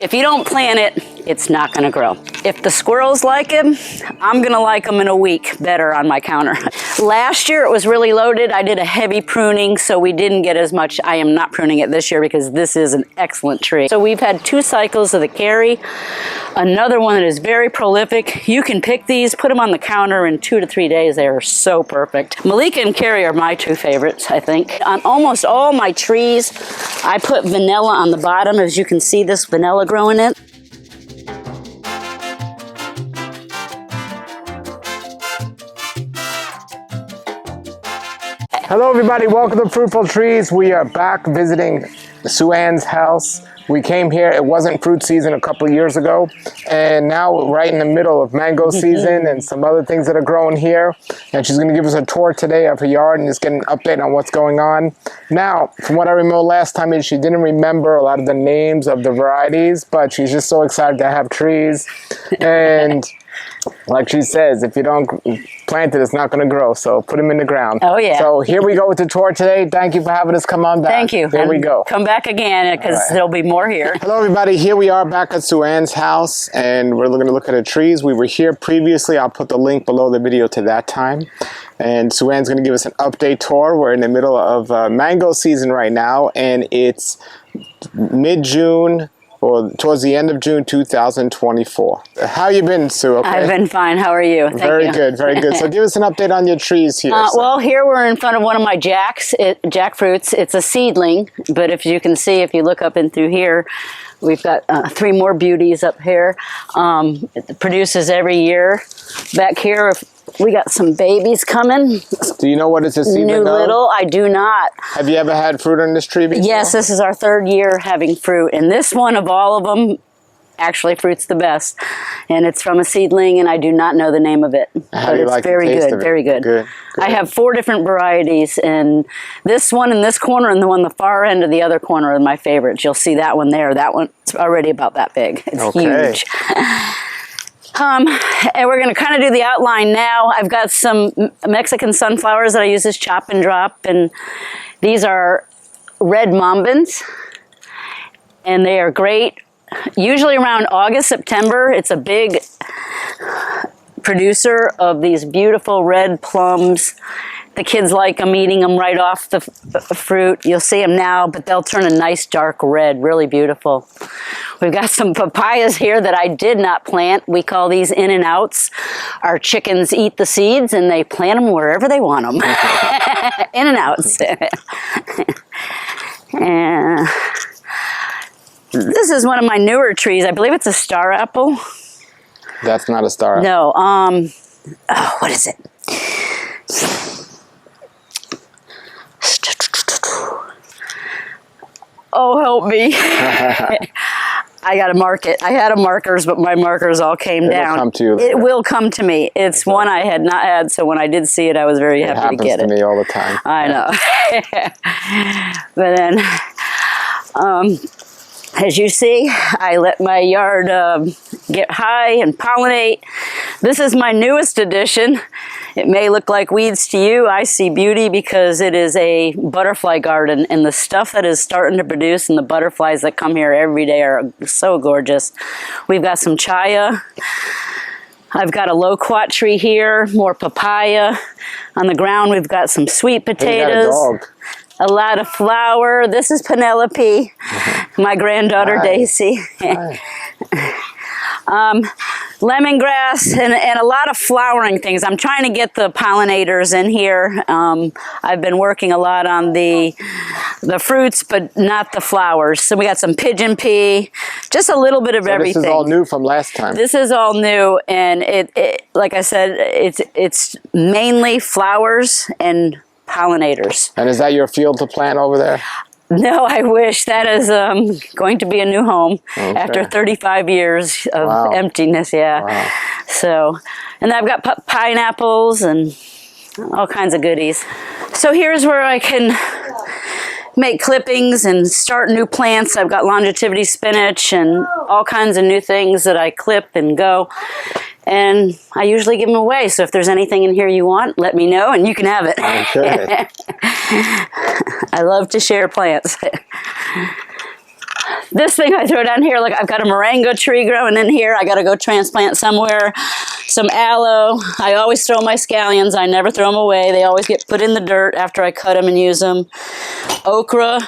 If you don't plant it, it's not gonna grow. If the squirrels like him, I'm gonna like them in a week better on my counter. Last year it was really loaded. I did a heavy pruning, so we didn't get as much. I am not pruning it this year because this is an excellent tree. So we've had 2 cycles of the carry. Another one that is very prolific. You can pick these, put them on the counter in 2 to 3 days. They are so perfect. Malika and Carrie are my 2 favorites, I think. On almost all my trees, I put vanilla on the bottom. As you can see, this vanilla growing in. Hello everybody, welcome to Fruitful Trees. We are back visiting SueAnn's house. We came here, it wasn't fruit season a couple years ago, and now we're right in the middle of mango season and some other things that are growing here. And she's gonna give us a tour today of her yard and just get an update on what's going on. Now, from what I remember last time is she didn't remember a lot of the names of the varieties, but she's just so excited to have trees. And like she says, if you don't plant it, it's not going to grow. So put them in the ground. Oh, yeah. So here we go with the tour today. Thank you for having us come on back. Thank you. Here we go. Come back again because there'll be more here. Hello, everybody. Here we are back at SueAnn's house, and we're going to look at the trees. We were here previously. I'll put the link below the video to that time. And SueAnn's going to give us an update tour. We're in the middle of mango season right now, and it's mid-June, or towards the end of June 2024. How you been, Sue? Okay? I've been fine. How are you? Very good, very good. So give us an update on your trees here. Well, here we're in front of one of my jackfruits. It's a seedling, but if you can see, if you look up and through here, we've got 3 more beauties up here. It produces every year. Back here, we got some babies coming. Do you know what it's a seedling New of? little, I do not. Have you ever had fruit on this tree before? Yes, this is our 3rd year having fruit, and this one of all of them actually fruits the best. And it's from a seedling, and I do not know the name of it. How do you like the taste of it? Very good. Good. I have 4 different varieties, and this one in this corner and the one in the far end of the other corner are my favorites. You'll see that one there. That one's already about that big. It's huge. And we're going to kind of do the outline now. I've got some Mexican sunflowers that I use as chop and drop, and these are red mambans, and they are great. Usually around August, September, it's a big producer of these beautiful red plums. The kids like them, eating them right off the fruit. You'll see them now, but they'll turn a nice dark red, really beautiful. We've got some papayas here that I did not plant. We call these in and outs. Our chickens eat the seeds and they plant them wherever they want them. In and outs. And this is one of my newer trees. I believe it's a star apple. That's not a star apple. No. Oh, what is it? Oh, help me. I got to mark it. I had markers, but my markers all came down. It'll come to you later. It will come to me. It's one I had not had, so when I did see it, I was very happy to get it. It happens to me all the time. I know. But then, as you see, I let my yard get high and pollinate. This is my newest addition. It may look like weeds to you. I see beauty because it is a butterfly garden, and the stuff that is starting to produce and the butterflies that come here every day are so gorgeous. We've got some chaya. I've got a loquat tree here, more papaya. On the ground, we've got some sweet potatoes. You got a dog. A lot of flour. This is Penelope, my granddaughter. Hi. Daisy. Hi. Lemongrass and a lot of flowering things. I'm trying to get the pollinators in here. I've been working a lot on the fruits, but not the flowers. So we got some pigeon pea, just a little bit of everything. This is all new from last time. This is all new, and it like I said, it's mainly flowers and pollinators. And is that your field to plant over there? No, I wish. That is going to be a new home after 35 years of emptiness. Yeah. Wow. So, and I've got pineapples and all kinds of goodies. So here's where I can make clippings and start new plants. I've got longevity spinach and all kinds of new things that I clip and go. And I usually give them away. So if there's anything in here you want, let me know and you can have it. Okay. I love to share plants. this thing I throw down here, like I've got a moringa tree growing in here. I got to go transplant somewhere. Some aloe. I always throw my scallions. I never throw them away. They always get put in the dirt after I cut them and use them. Okra.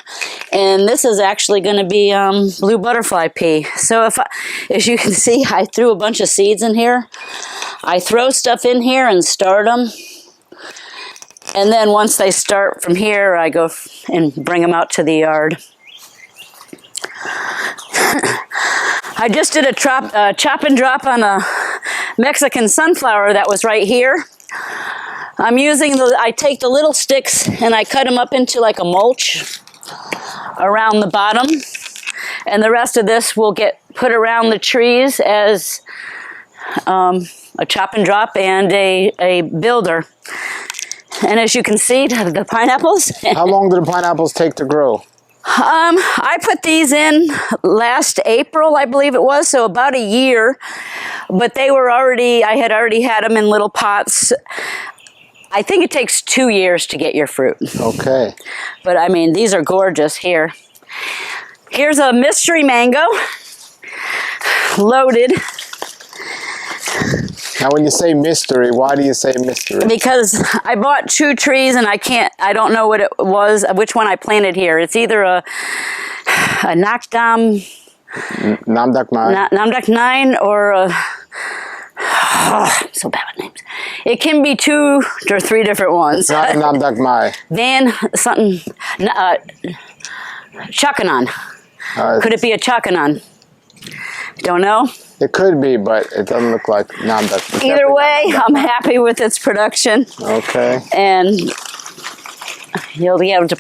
And this is actually going to be blue butterfly pea. So as you can see, I threw a bunch of seeds in here. I throw stuff in here and start them. And then once they start from here, I go and bring them out to the yard. I just did a chop and drop on a Mexican sunflower that was right here. I'm using I take the little sticks and I cut them up into like a mulch around the bottom. And the rest of this will get put around the trees as a chop and drop and a builder. And as you can see, the pineapples. How long do the pineapples take to grow? I put these in last April, I believe it was, so about a year. But they were I had already had them in little pots. I think it takes 2 years to get your fruit. Okay. But I mean, these are gorgeous here. Here's a mystery mango, loaded. Now, when you say mystery, why do you say mystery? Because I bought 2 trees and I don't know what it was, which one I planted here. It's either a Nakdam, Namdak 9 or a, I'm so bad with names. It can be 2 or 3 different ones. Not Namdak Mai. Van something, Chakanan. Could it be a Chakanan? Don't know. It could be, but it doesn't look like Namdak. Either way, I'm happy with its production. Okay. And you'll be able to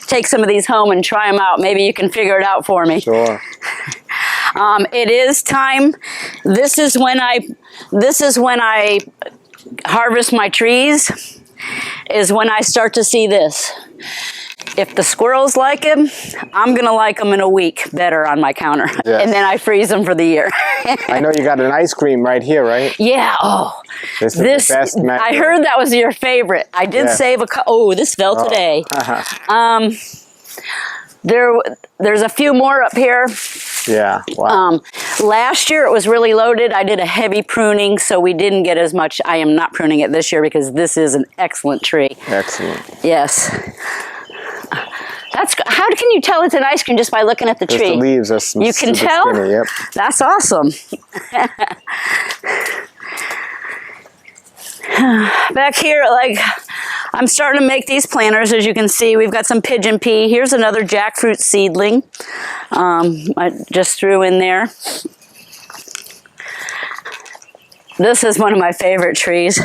take some of these home and try them out. Maybe you can figure it out for me. Sure. It is time. This is when I harvest my trees, is when I start to see this. If the squirrels like them, I'm going to like them in a week better on my counter. Yes. And then I freeze them for the year. I know you got an ice cream right here, right? Yeah. Oh, this is the best mango. I heard that was your favorite. I did save a oh, this fell today. There's a few more up here. Yeah. Wow. Last year it was really loaded. I did a heavy pruning, so we didn't get as much. I am not pruning it this year because this is an excellent tree. Excellent. Yes. How can you tell it's an ice cream just by looking at the tree? The leaves are you can tell? Skinny, yep. That's awesome. Back here, I'm starting to make these planters. As you can see, we've got some pigeon pea. Here's another jackfruit seedling I just threw in there. This is one of my favorite trees.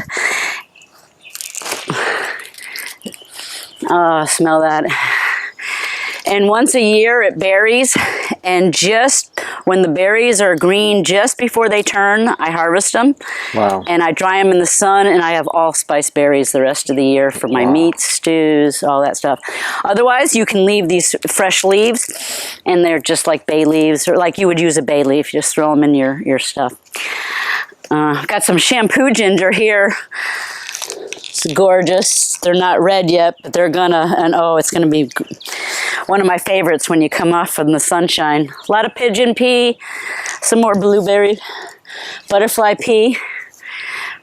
Oh, smell that. And once a year it berries, and just when the berries are green, just before they turn, I harvest them. Wow. And I dry them in the sun, and I have allspice berries the rest of the year for my meats, stews, all that stuff. Otherwise, you can leave these fresh leaves, and they're just like bay leaves, or like you would use a bay leaf, just throw them in your stuff. Got some shampoo ginger here. It's gorgeous. They're not red yet, but they're gonna, and oh, it's gonna be one of my favorites when you come off from the sunshine. A lot of pigeon pea, some more blueberry, butterfly pea.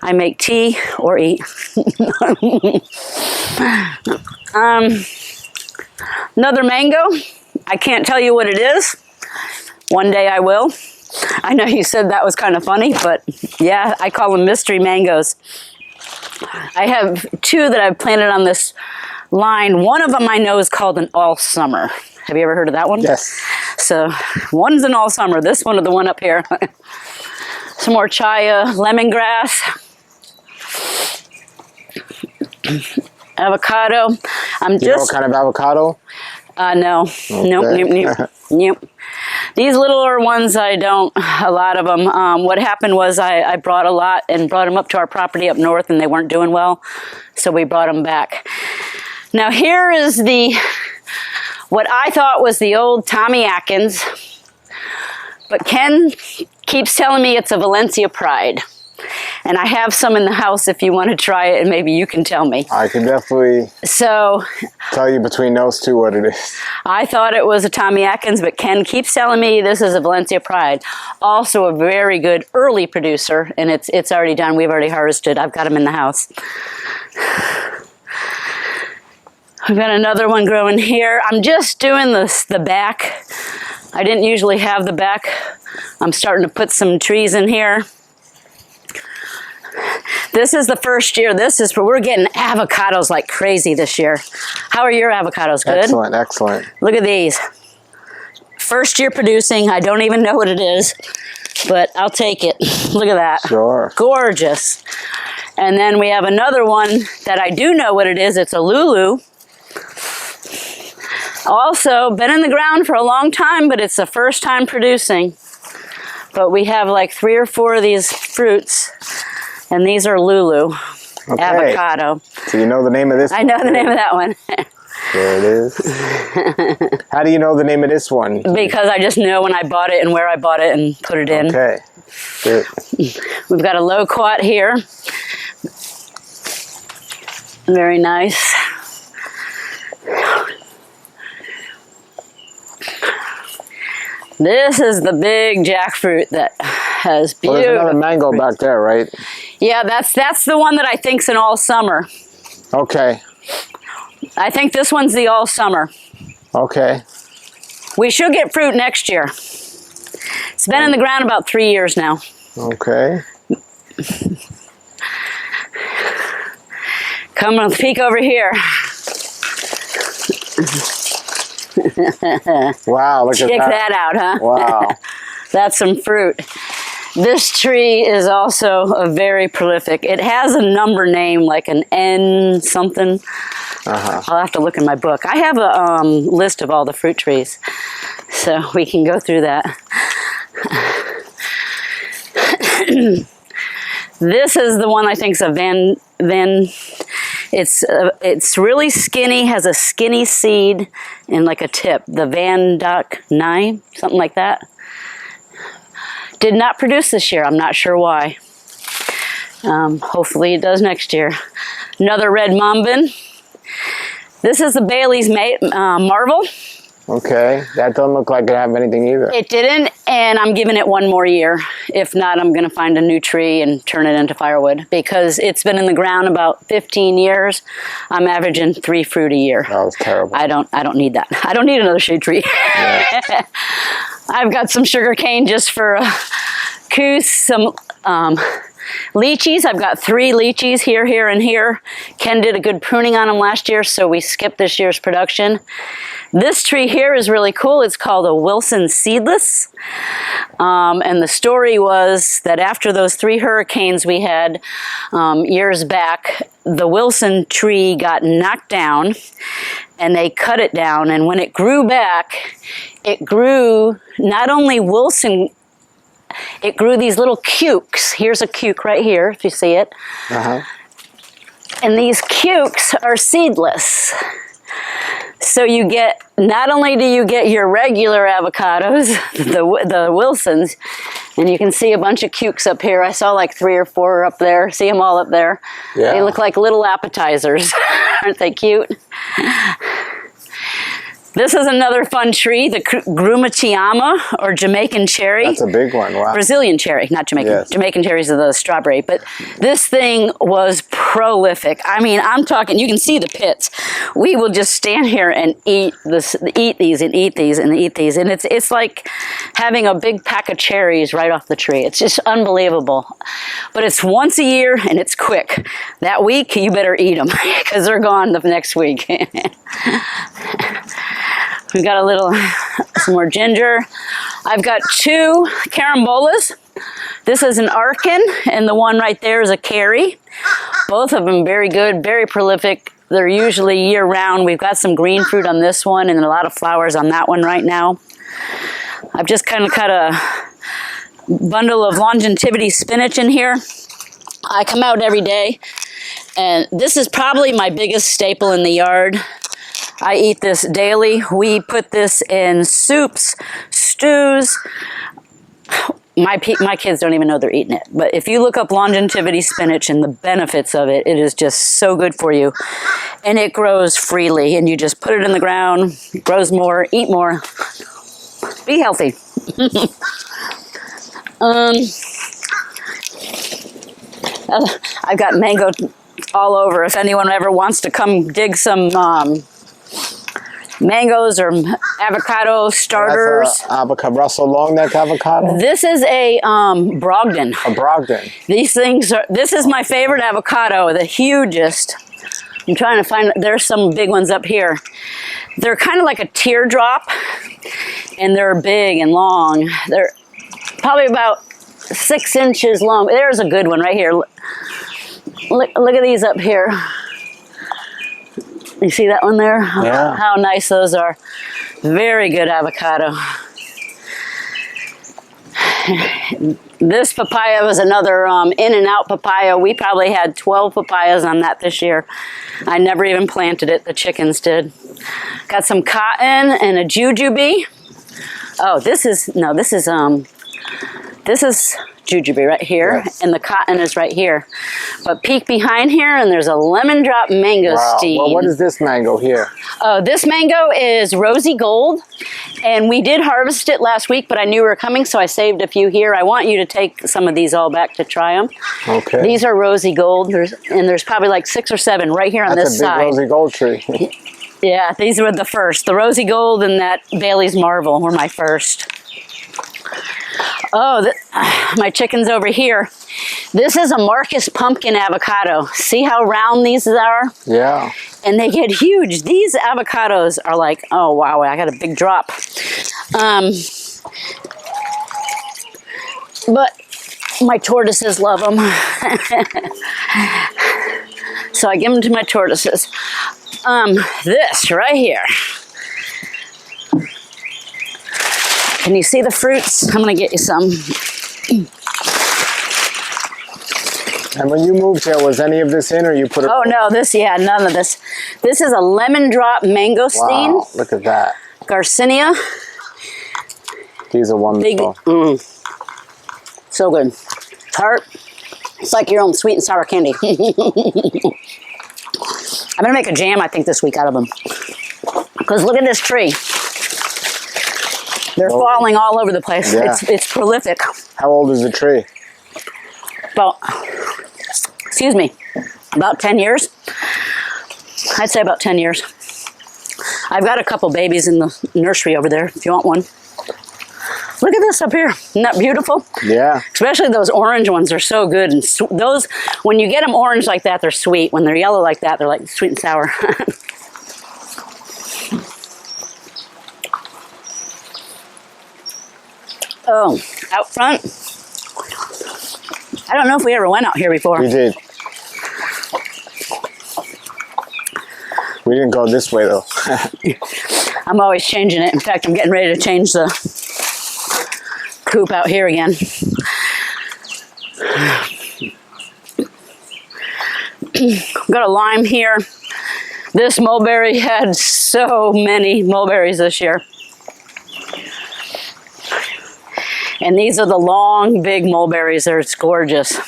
I make tea or eat. Another mango. I can't tell you what it is. One day I will. I know you said that was kind of funny, but yeah, I call them mystery mangoes. I have 2 that I've planted on this line. One of them I know is called an all summer. Have you ever heard of that one? Yes. So one's an all summer. This one or the one up here. Some more chaya, lemongrass, avocado. You know what kind of avocado? No. Okay. Nope. Nope. These littler ones, I don't, a lot of them. What happened was I brought a lot and brought them up to our property up north, and they weren't doing well, so we brought them back. Now here is what I thought was the old Tommy Atkins, but Ken keeps telling me it's a Valencia Pride. And I have some in the house if you want to try it, and maybe you can tell me. I can definitely tell you between those two what it is. I thought it was a Tommy Atkins, but Ken keeps telling me this is a Valencia Pride. Also a very good early producer, and it's already done. We've already harvested. I've got them in the house. We've got another one growing here. I'm just doing the back. I didn't usually have the back. I'm starting to put some trees in here. This is the first year. We're getting avocados like crazy this year. How are your avocados? Good? Excellent, excellent. Look at these. First year producing. I don't even know what it is, but I'll take it. Look at that. Sure. Gorgeous. And then we have another one that I do know what it is. It's a Lulu. Also, been in the ground for a long time, but it's the first time producing. But we have like 3 or 4 of these fruits, and these are Lulu. Okay. Avocado. So you know the name of this one? I know the name of that one. There it is. How do you know the name of this one? Because I just know when I bought it and where I bought it and put it in. Okay. Good. We've got a loquat here. Very nice. This is the big jackfruit that has beautiful. Well, there's another mango back there, right? Yeah, that's the one that I think's an all summer. Okay. I think this one's the all summer. Okay. We should get fruit next year. It's been in the ground about 3 years now. Okay. Come on, peek over here. Wow, look at that. Check that out, huh? Wow. That's some fruit. This tree is also a very prolific. It has a number name, like an N something. I'll have to look in my book. I have a list of all the fruit trees, so we can go through that. This is the one I think is a Van. It's really skinny, has a skinny seed and like a tip. The Van Dyck 9, something like that. Did not produce this year. I'm not sure why. Hopefully it does next year. Another red Mombin. This is the Bailey's Marvel. Okay, that doesn't look like it have anything either. It didn't, and I'm giving it 1 more year. If not, I'm going to find a new tree and turn it into firewood because it's been in the ground about 15 years. I'm averaging 3 fruit a year. That was terrible. I don't need that. I don't need another shade tree. Yeah. I've got some sugar cane just for coos, some lychees. I've got 3 lychees here, and here. Ken did a good pruning on them last year, so we skipped this year's production. This tree here is really cool. It's called a Wilson Seedless. And the story was that after those 3 hurricanes we had years back, the Wilson tree got knocked down and they cut it down. And when it grew back, it grew not only Wilson, it grew these little cukes. Here's a cuke right here, if you see it. And these cukes are seedless. So you get, not only do you get your regular avocados, the Wilsons, and you can see a bunch of cukes up here. I saw like 3 or 4 up there. See them all up there? Yeah. They look like little appetizers. Aren't they cute? This is another fun tree, the Grumatiama, or Jamaican cherry. That's a big one, wow. Brazilian cherry, not Jamaican. Yes. Jamaican cherries are the strawberry. But this thing was prolific. I mean, I'm talking, you can see the pits. We will just stand here and eat these. And it's like having a big pack of cherries right off the tree. It's just unbelievable. But it's once a year and it's quick. That week, you better eat them because they're gone the next week. We've got some more ginger. I've got 2 carambolas. This is an Arkin, and the one right there is a Carrie. Both of them very good, very prolific. They're usually year-round. We've got some green fruit on this one and a lot of flowers on that one right now. I've just kind of cut a bundle of longevity spinach in here. I come out every day, and this is probably my biggest staple in the yard. I eat this daily. We put this in soups, stews. my kids don't even know they're eating it. But if you look up longevity spinach and the benefits of it, it is just so good for you. And it grows freely, and you just put it in the ground, it grows more, eat more, be healthy. I've got mango all over. If anyone ever wants to come dig some mangoes or avocado starters. That's avocado, Russell Longneck avocado? This is a Brogdon. A Brogdon. These things are, this is my favorite avocado, the hugest. I'm trying to find, there's some big ones up here. They're kind of like a teardrop, and they're big and long. They're probably about 6 inches long. There's a good one right here. Look at these up here. You see that one there? Yeah. How nice those are. Very good avocado. This papaya was another in and out papaya. We probably had 12 papayas on that this year. I never even planted it. The chickens did. Got some cotton and a jujube. Oh, this is jujube right here, yes. And the cotton is right here. But peek behind here, and there's a lemon drop mangosteen. Wow. Well, what is this mango here? This mango is rosy gold, and we did harvest it last week, but I knew we were coming, so I saved a few here. I want you to take some of these all back to try them. Okay. These are rosy gold, there's probably like 6 or 7 right here on this side. That's a big rosy gold tree. Yeah, these were the first. The rosy gold and that Bailey's Marvel were my first. Oh, my chicken's over here. This is a Marcus pumpkin avocado. See how round these are? Yeah. And they get huge. These avocados are like, oh wow, I got a big drop. But my tortoises love them. So I give them to my tortoises. This right here. Can you see the fruits? I'm gonna get you some. And when you moved here, was any of this in, or you put it? Oh no, none of this. This is a lemon drop mangosteen. Wow, look at that. Garcinia. These are wonderful. Big, so good. Tart. It's like your own sweet and sour candy. I'm gonna make a jam, I think, this week out of them. Because look at this tree. They're falling all over the place. Yeah. It's prolific. How old is the tree? About 10 years. I'd say about 10 years. I've got a couple babies in the nursery over there, if you want one. Look at this up here. Isn't that beautiful? Yeah. Especially those orange ones are so good. And those, when you get them orange like that, they're sweet. When they're yellow like that, they're like sweet and sour. Oh, out front. I don't know if we ever went out here before. We did. We didn't go this way though. I'm always changing it. In fact, I'm getting ready to change the coop out here again. Got a lime here. This mulberry had so many mulberries this year. And these are the long, big mulberries. They're gorgeous.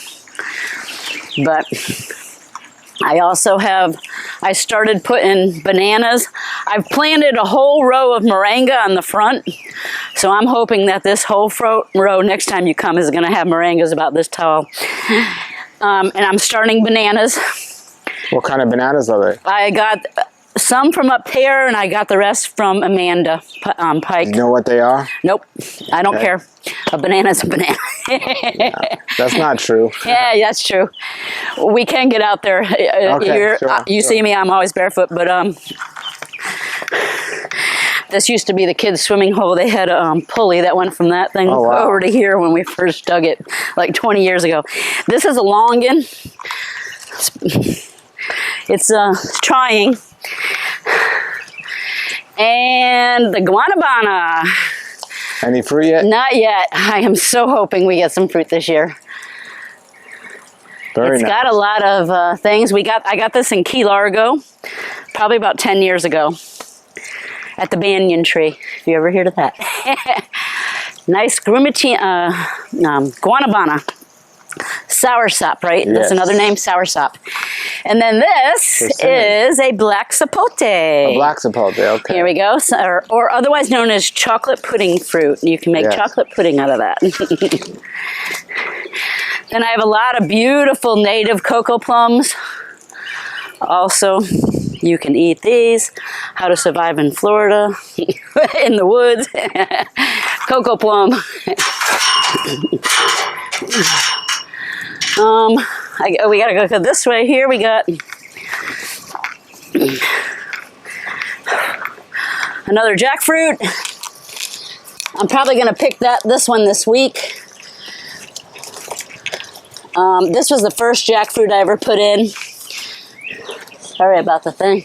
But I also I started putting bananas. I've planted a whole row of moringa on the front. So I'm hoping that this whole row next time you come is going to have moringas about this tall. And I'm starting bananas. What kind of bananas are they? I got some from up there, and I got the rest from Amanda Pike. You know what they are? Nope. I don't care. A banana's a banana. Yeah, that's not true. Yeah, that's true. We can get out there. Okay, you see me, I'm always barefoot, but this used to be the kids' swimming hole. They had a pulley that went from that thing over to here when we first dug it, like 20 years ago. This is a longan. It's trying. And the guanabana. Any fruit yet? Not yet. I am so hoping we get some fruit this year. It's got a lot of things. I got this in Key Largo, probably about 10 years ago, at the banyan tree. If you ever heard of that. Nice guanabana. Soursop, right? Yes. That's another name, soursop. And then this is a black sapote. A black sapote, okay. Here we go. So, or otherwise known as chocolate pudding fruit. You can make chocolate pudding out of that. Then I have a lot of beautiful native cocoa plums. Also, you can eat these. How to survive in Florida, in the woods. Cocoa plum. We gotta go this way here. We got another jackfruit. I'm probably gonna pick this one this week. This was the first jackfruit I ever put in. Sorry about the thing.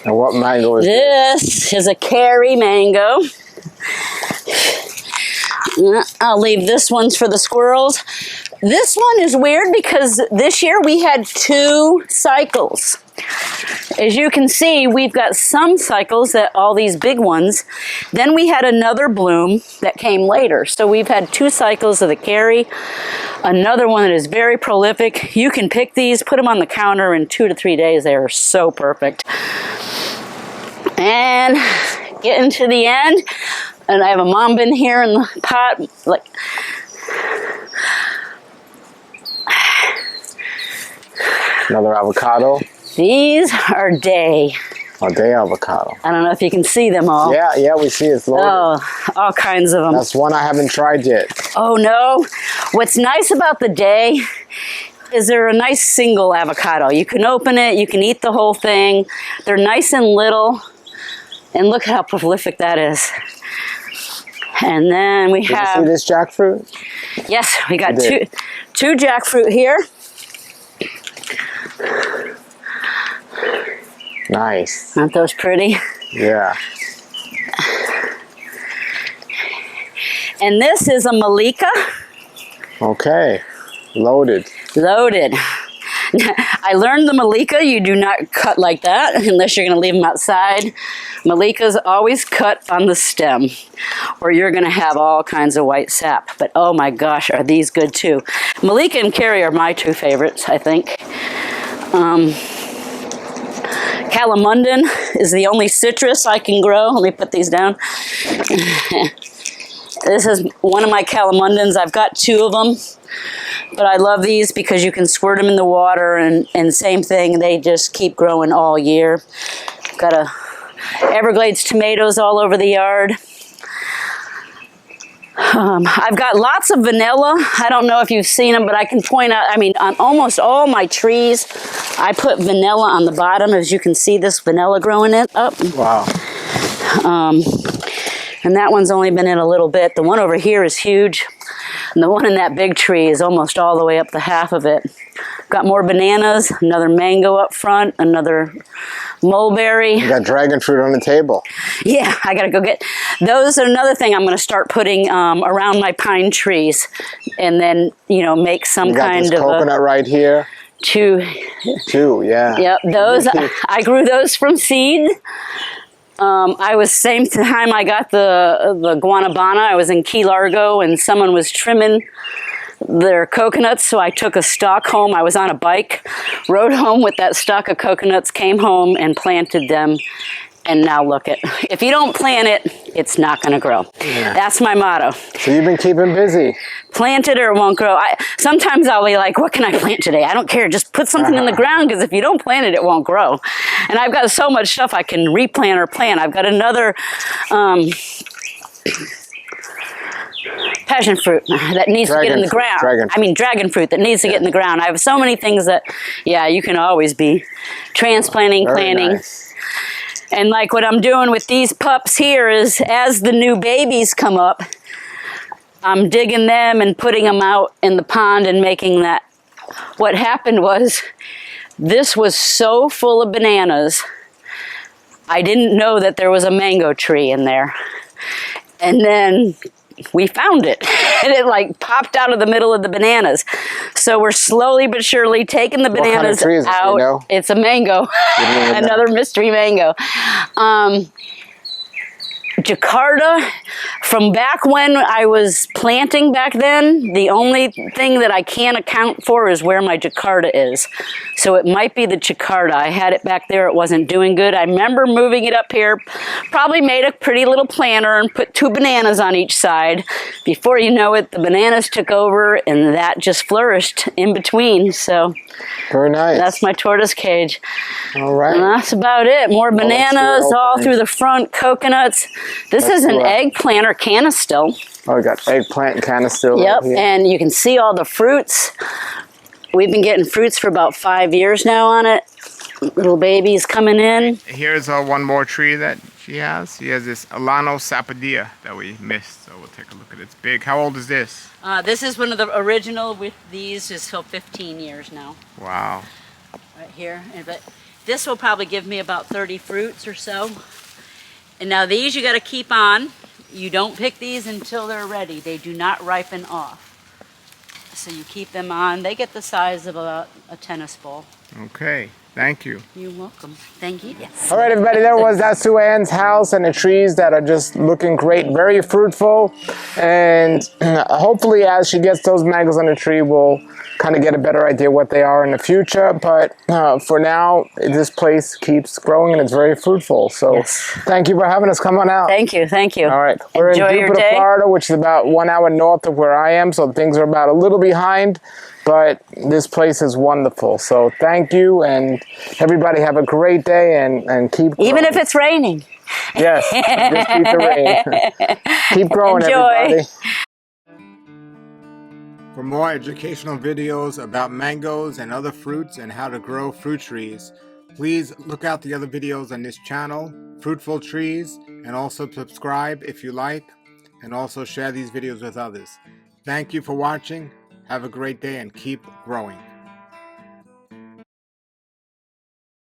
And what mango is this? This is a Cary mango. I'll leave this one's for the squirrels. This one is weird because this year we had 2 cycles. As you can see, we've got some cycles, that all these big ones. Then we had another bloom that came later. So we've had 2 cycles of the Cary. Another one that is very prolific. You can pick these, put them on the counter in 2 to 3 days. They are so perfect. And getting to the end, and I have a mambin here in the pot. Like, another avocado. These are day. A day avocado. I don't know if you can see them all. Yeah, we see it's loaded. Oh, all kinds of them. That's one I haven't tried yet. Oh no. What's nice about the day is they're a nice single avocado. You can open it, you can eat the whole thing. They're nice and little. And look how prolific that is. And then we have... Did you see this jackfruit? Yes, we got two jackfruit here. Nice. Aren't those pretty? Yeah. And this is a Malika. Okay. Loaded. Loaded. I learned the Malika, you do not cut like that unless you're going to leave them outside. Malikas always cut on the stem or you're going to have all kinds of white sap. But oh my gosh, are these good too. Malika and Cary are my 2 favorites, I think. Calamundan is the only citrus I can grow. Let me put these down. This is one of my calamundans. I've got 2 of them. But I love these because you can squirt them in the water and same thing, they just keep growing all year. Got Everglades tomatoes all over the yard. I've got lots of vanilla. I don't know if you've seen them, but I can point out, I mean, on almost all my trees, I put vanilla on the bottom. As you can see, this vanilla growing it up. Wow. And that one's only been in a little bit. The one over here is huge. And the one in that big tree is almost all the way up the half of it. Got more bananas, another mango up front, another mulberry. You got dragon fruit on the table. Yeah, I gotta go get those. Are another thing I'm gonna start putting around my pine trees, and then make some kind of coconut right here. 2, yeah. Yep, those I grew those from seed. Same time I got the guanabana, I was in Key Largo and someone was trimming their coconuts, so I took a stalk home. I was on a bike, rode home with that stalk of coconuts, came home and planted them, and now look it. If you don't plant it, it's not going to grow. Yeah. That's my motto. So you've been keeping busy. Plant it or it won't grow. Sometimes I'll be like, what can I plant today? I don't care. Just put something in the ground, because if you don't plant it, it won't grow. And I've got so much stuff I can replant or plant. I've got another passion fruit that needs to get in the ground. Dragon fruit that needs to get in the ground. I have so many things that, you can always be transplanting, planting. Nice. And like what I'm doing with these pups here is, as the new babies come up, I'm digging them and putting them out in the pond and making that. What happened was, this was so full of bananas, I didn't know that there was a mango tree in there. And then we found it, and it like popped out of the middle of the bananas. So we're slowly but surely taking the bananas what kind of tree is this, out. you know? It's a mango, another mystery mango. Jakarta, from back when I was planting back then, the only thing that I can't account for is where my Jakarta is. So it might be the Jakarta. I had it back there, it wasn't doing good. I remember moving it up here, probably made a pretty little planter and put 2 bananas on each side. Before you know it, the bananas took over and that just flourished in between. So very nice. That's my tortoise cage. All right. And that's about it. More bananas all through the front, coconuts. This is an eggplant or canistil. Oh, we got eggplant and canistil. Yep, right here. and you can see all the fruits. We've been getting fruits for about 5 years now on it. Little babies coming in. Here's one more tree that she has. She has this Alano sapadilla that we missed, so we'll take a look at it. It's big. How old is this? This is one of the original with these, is so 15 years now. Wow. Right here. But this will probably give me about 30 fruits or so. And now these you got to keep on. You don't pick these until they're ready. They do not ripen off. So you keep them on. They get the size of about a tennis ball. Okay. Thank you. You're welcome. Thank you. Yes. All right, everybody, there was that SueAnn's house and the trees that are just looking great, very fruitful. And hopefully as she gets those mangoes on the tree, we'll kind of get a better idea what they are in the future. But for now, this place keeps growing and it's very fruitful. So thank you for having us come on out. Thank you. Thank you. All right. We're Enjoy in your Jupiter, day. Florida, which is about 1 hour north of where I am. So things are about a little behind. But this place is wonderful. So thank you, and everybody have a great day and keep growing. Even if it's raining. Yes, just keep the rain. Keep growing, Enjoy. everybody. For more educational videos about mangoes and other fruits and how to grow fruit trees, please look out the other videos on this channel, Fruitful Trees, and also subscribe if you like, and also share these videos with others. Thank you for watching. Have a great day and keep growing.